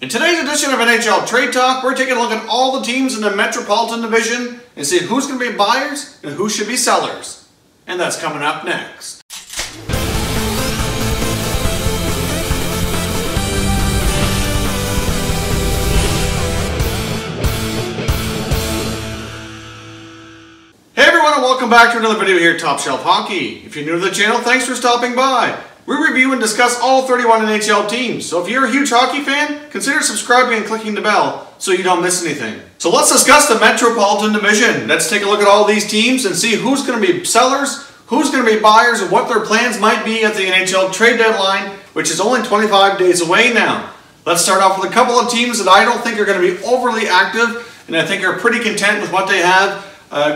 In today's edition of NHL Trade Talk, we're taking a look at all the teams in the Metropolitan Division and see who's going to be buyers and who should be sellers. And that's coming up next. Hey everyone, and welcome back to another video here at Top Shelf Hockey. If you're new to the channel, thanks for stopping by. We review and discuss all 31 NHL teams, so if you're a huge hockey fan, consider subscribing and clicking the bell so you don't miss anything. So let's discuss the Metropolitan Division. Let's take a look at all these teams and see who's going to be sellers, who's going to be buyers, and what their plans might be at the NHL trade deadline, which is only 25 days away now. Let's start off with a couple of teams that I don't think are going to be overly active, and I think are pretty content with what they have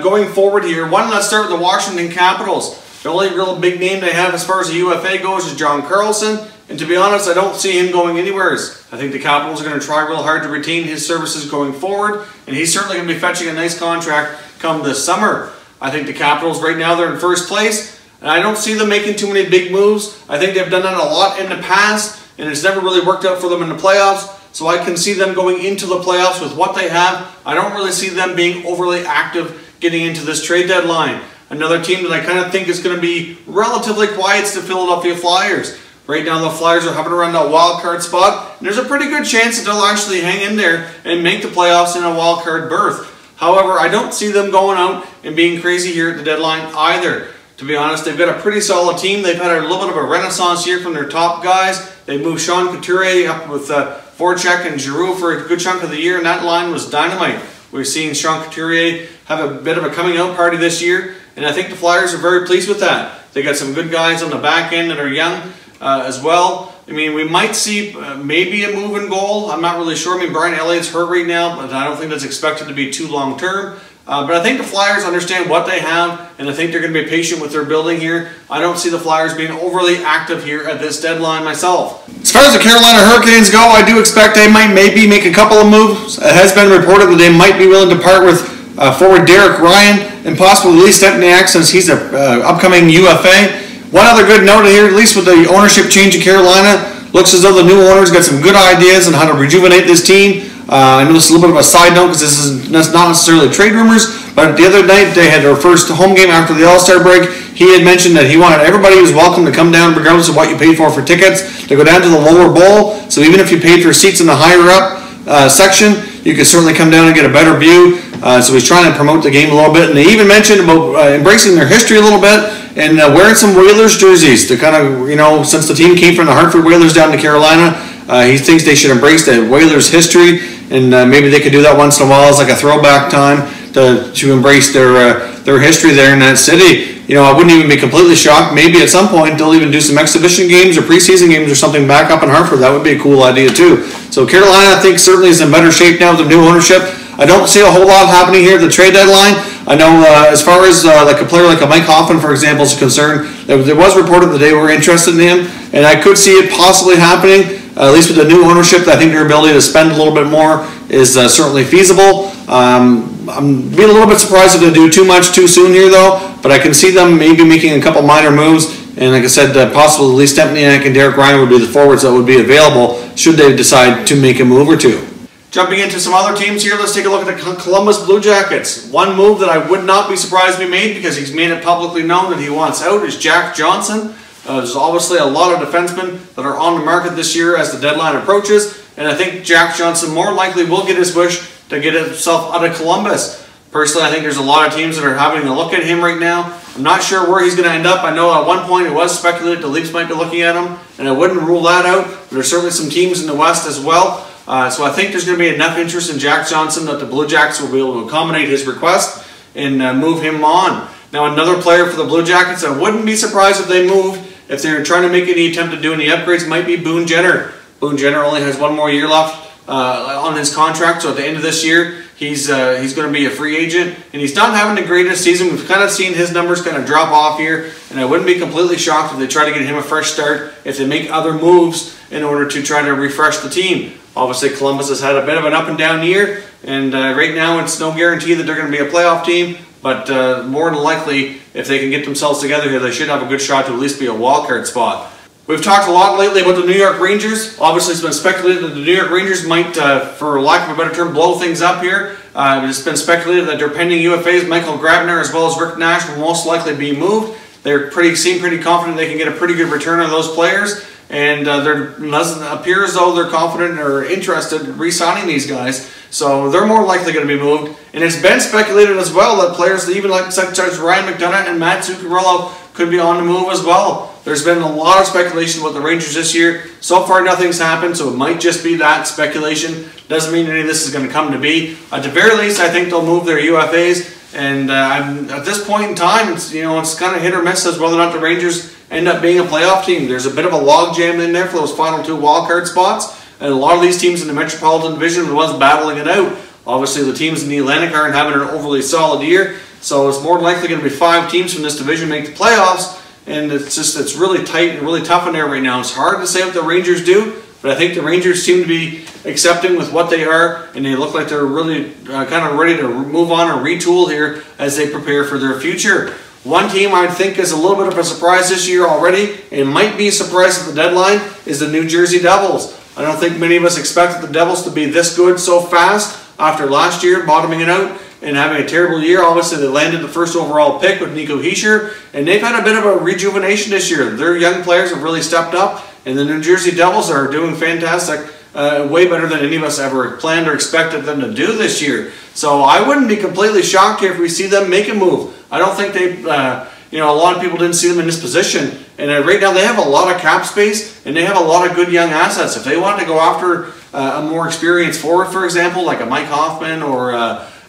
going forward here. Let's start with the Washington Capitals. The only real big name they have as far as the UFA goes is John Carlson, and to be honest, I don't see him going anywhere. I think the Capitals are going to try real hard to retain his services going forward, and he's certainly going to be fetching a nice contract come this summer. I think the Capitals right now, they're in first place, and I don't see them making too many big moves. I think they've done that a lot in the past, and it's never really worked out for them in the playoffs, so I can see them going into the playoffs with what they have. I don't really see them being overly active getting into this trade deadline. Another team that I kind of think is going to be relatively quiet is the Philadelphia Flyers. Right now the Flyers are hovering around that wild card spot, and there's a pretty good chance that they'll actually hang in there and make the playoffs in a wild card berth. However, I don't see them going out and being crazy here at the deadline either. To be honest, they've got a pretty solid team. They've had a little bit of a renaissance here from their top guys. They moved Sean Couturier up with Voracek and Giroux for a good chunk of the year, and that line was dynamite. We're seeing Sean Couturier have a bit of a coming out party this year, and I think the Flyers are very pleased with that. They got some good guys on the back end that are young as well. I mean, we might see maybe a move in goal. I'm not really sure. I mean, Brian Elliott's hurt right now, but I don't think that's expected to be too long term. But I think the Flyers understand what they have, and I think they're going to be patient with their building here. I don't see the Flyers being overly active here at this deadline myself. As far as the Carolina Hurricanes go, I do expect they might maybe make a couple of moves. It has been reported that they might be willing to part with forward Derek Ryan and possibly Lee Stepniak since he's an upcoming UFA. One other good note here, at least with the ownership change in Carolina, looks as though the new owners got some good ideas on how to rejuvenate this team. I know this is a little bit of a side note because this is not necessarily trade rumors, but the other night they had their first home game after the All-Star break. He had mentioned that he wanted everybody who's welcome to come down regardless of what you paid for tickets to go down to the lower bowl. So even if you paid for seats in the higher up section, you could certainly come down and get a better view. So he's trying to promote the game a little bit, and they even mentioned about embracing their history a little bit and wearing some Whalers jerseys to kind of, you know, since the team came from the Hartford Whalers down to Carolina, he thinks they should embrace the Whalers history, and maybe they could do that once in a while as like a throwback time to embrace their history there in that city. You know, I wouldn't even be completely shocked. Maybe at some point they'll even do some exhibition games or preseason games or something back up in Hartford. That would be a cool idea too. So Carolina, I think, certainly is in better shape now with the new ownership. I don't see a whole lot happening here at the trade deadline. I know as far as like a player like a Mike Hoffman, for example, is concerned, there was reported that they were interested in him, and I could see it possibly happening, at least with the new ownership. I think their ability to spend a little bit more is certainly feasible. I'm being a little bit surprised if they do too much too soon here, though, but I can see them maybe making a couple minor moves, and like I said, possibly Lee Stepniak and Derek Ryan would be the forwards that would be available should they decide to make a move or two. Jumping into some other teams here, let's take a look at the Columbus Blue Jackets. One move that I would not be surprised to be made because he's made it publicly known that he wants out is Jack Johnson. There's obviously a lot of defensemen that are on the market this year as the deadline approaches, and I think Jack Johnson more likely will get his wish to get himself out of Columbus. Personally, I think there's a lot of teams that are having a look at him right now. I'm not sure where he's going to end up. I know at one point it was speculated the Leafs might be looking at him, and I wouldn't rule that out. But there's certainly some teams in the West as well. So I think there's going to be enough interest in Jack Johnson that the Blue Jackets will be able to accommodate his request and move him on. Now another player for the Blue Jackets, I wouldn't be surprised if they moved, if they're trying to make any attempt to do any upgrades, might be Boone Jenner. Boone Jenner only has one more year left on his contract, so at the end of this year he's going to be a free agent, and he's not having the greatest season. We've kind of seen his numbers kind of drop off here, and I wouldn't be completely shocked if they try to get him a fresh start, if they make other moves in order to try to refresh the team. Obviously, Columbus has had a bit of an up and down year, and right now it's no guarantee that they're going to be a playoff team, but more than likely, if they can get themselves together here, they should have a good shot to at least be a wildcard spot. We've talked a lot lately about the New York Rangers. Obviously, it's been speculated that the New York Rangers might, for lack of a better term, blow things up here. It's been speculated that their pending UFAs, Michael Grabner as well as Rick Nash, will most likely be moved. They seem pretty confident they can get a pretty good return on those players, and it doesn't appear as though they're confident or interested in re-signing these guys. So they're more likely going to be moved. And it's been speculated as well that players, even like such as Ryan McDonough and Matt Zuccarello, could be on the move as well. There's been a lot of speculation about the Rangers this year. So far, nothing's happened, so it might just be that speculation. Doesn't mean any of this is going to come to be. At the very least, I think they'll move their UFAs. And at this point in time, it's kind of hit or miss as whether or not the Rangers end up being a playoff team. There's a bit of a logjam in there for those final 2 wildcard spots. And a lot of these teams in the Metropolitan Division are the ones battling it out. Obviously, the teams in the Atlantic aren't having an overly solid year. So it's more likely going to be 5 teams from this division make the playoffs. And it's really tight and really tough in there right now. It's hard to say what the Rangers do, but I think the Rangers seem to be accepting with what they are, and they look like they're really kind of ready to move on or retool here as they prepare for their future. One team I think is a little bit of a surprise this year already, and might be a surprise at the deadline, is the New Jersey Devils. I don't think many of us expected the Devils to be this good so fast after last year bottoming it out and having a terrible year. Obviously, they landed the first overall pick with Nico Hischier, and they've had a bit of a rejuvenation this year. Their young players have really stepped up, and the New Jersey Devils are doing fantastic, way better than any of us ever planned or expected them to do this year. So I wouldn't be completely shocked here if we see them make a move. I don't think they, a lot of people didn't see them in this position, and right now they have a lot of cap space, and they have a lot of good young assets. If they want to go after a more experienced forward, for example, like a Mike Hoffman or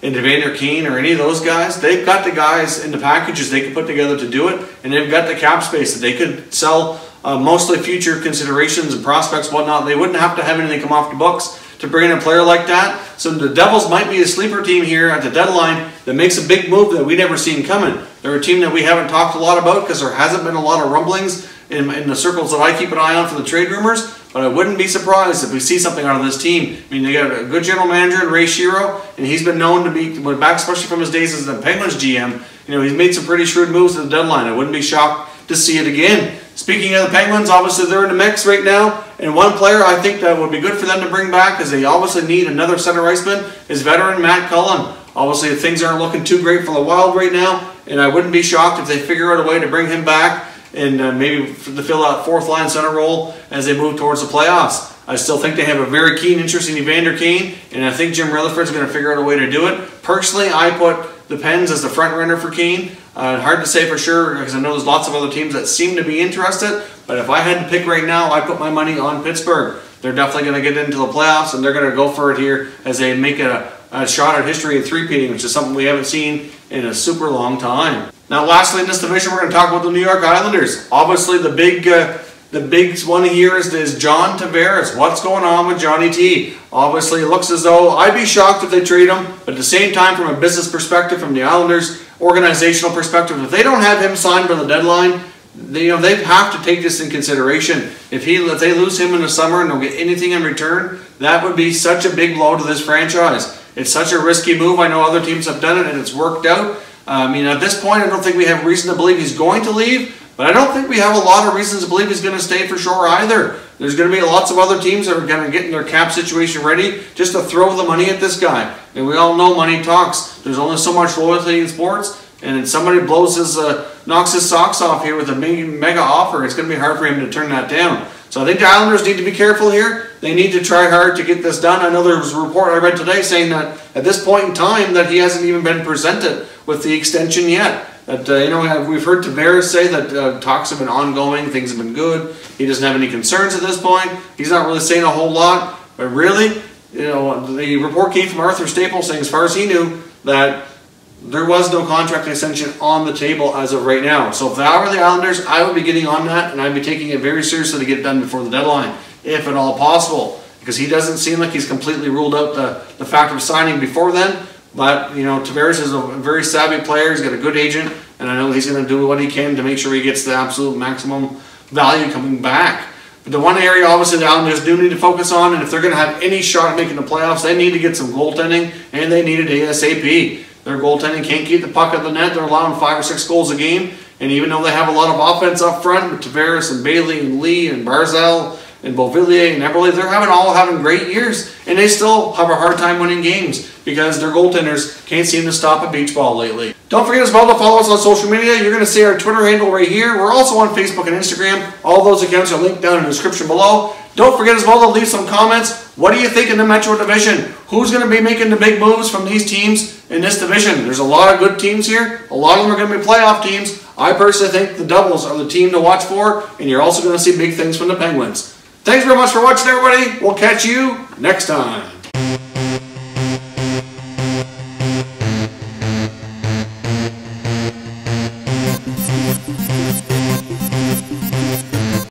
Evander Kane or any of those guys, they've got the guys in the packages they can put together to do it, and they've got the cap space that they could sell mostly future considerations and prospects, whatnot. They wouldn't have to have anything come off the books to bring in a player like that. So the Devils might be a sleeper team here at the deadline that makes a big move that we never seen coming. They're a team that we haven't talked a lot about because there hasn't been a lot of rumblings in the circles that I keep an eye on for the trade rumors, but I wouldn't be surprised if we see something out of this team. I mean, they got a good general manager in Ray Shero, and he's been known to be, back especially from his days as the Penguins GM, he's made some pretty shrewd moves at the deadline. I wouldn't be shocked to see it again. Speaking of the Penguins, obviously they're in the mix right now, and one player I think that would be good for them to bring back, because they obviously need another center iceman, is veteran Matt Cullen. Obviously things aren't looking too great for the Wild right now, and I wouldn't be shocked if they figure out a way to bring him back and maybe to fill out 4th line center role as they move towards the playoffs. I still think they have a very keen interest in Evander Kane, and I think Jim Rutherford's going to figure out a way to do it. Personally, I put the Pens as the front runner for Kane. Hard to say for sure because I know there's lots of other teams that seem to be interested, but if I had to pick right now, I'd put my money on Pittsburgh. They're definitely going to get into the playoffs, and they're going to go for it here as they make a shot at history of three-peating, which is something we haven't seen in a super long time. Now, lastly in this division, we're going to talk about the New York Islanders. Obviously, the big one here is John Tavares. What's going on with Johnny T? Obviously, it looks as though I'd be shocked if they trade him, but at the same time, from a business perspective, from the Islanders' organizational perspective, if they don't have him signed by the deadline, they have to take this in consideration. If they lose him in the summer and don't get anything in return, that would be such a big blow to this franchise. It's such a risky move. I know other teams have done it and it's worked out. At this point, I don't think we have reason to believe he's going to leave, but I don't think we have a lot of reasons to believe he's going to stay for sure either. There's going to be lots of other teams that are going to get in their cap situation ready just to throw the money at this guy. And we all know money talks. There's only so much loyalty in sports, and if somebody knocks his socks off here with a mega offer, it's going to be hard for him to turn that down. So I think the Islanders need to be careful here. They need to try hard to get this done. I know there was a report I read today saying that at this point in time that he hasn't even been presented with the extension yet. That we've heard Tavares say that talks have been ongoing, things have been good. He doesn't have any concerns at this point. He's not really saying a whole lot, but really, the report came from Arthur Staples saying, as far as he knew, that there was no contract extension on the table as of right now. So if I were the Islanders, I would be getting on that, and I'd be taking it very seriously to get it done before the deadline, if at all possible. Because he doesn't seem like he's completely ruled out the fact of signing before then. But, Tavares is a very savvy player. He's got a good agent, and I know he's going to do what he can to make sure he gets the absolute maximum value coming back. But the one area, obviously, the Islanders do need to focus on, and if they're going to have any shot at making the playoffs, they need to get some goaltending, and they need it ASAP. Their goaltending can't keep the puck at the net. They're allowing 5 or 6 goals a game, And even though they have a lot of offense up front with Tavares and Bailey and Lee and Barzal and Beauvillier and Eberle, they're all having great years. And they still have a hard time winning games because their goaltenders can't seem to stop a beach ball lately. Don't forget as well to follow us on social media. You're going to see our Twitter handle right here. We're also on Facebook and Instagram. All those accounts are linked down in the description below. Don't forget as well to leave some comments. What do you think in the Metro Division? Who's going to be making the big moves from these teams in this division? There's a lot of good teams here. A lot of them are going to be playoff teams. I personally think the Devils are the team to watch for, and you're also going to see big things from the Penguins. Thanks very much for watching, everybody. We'll catch you next time.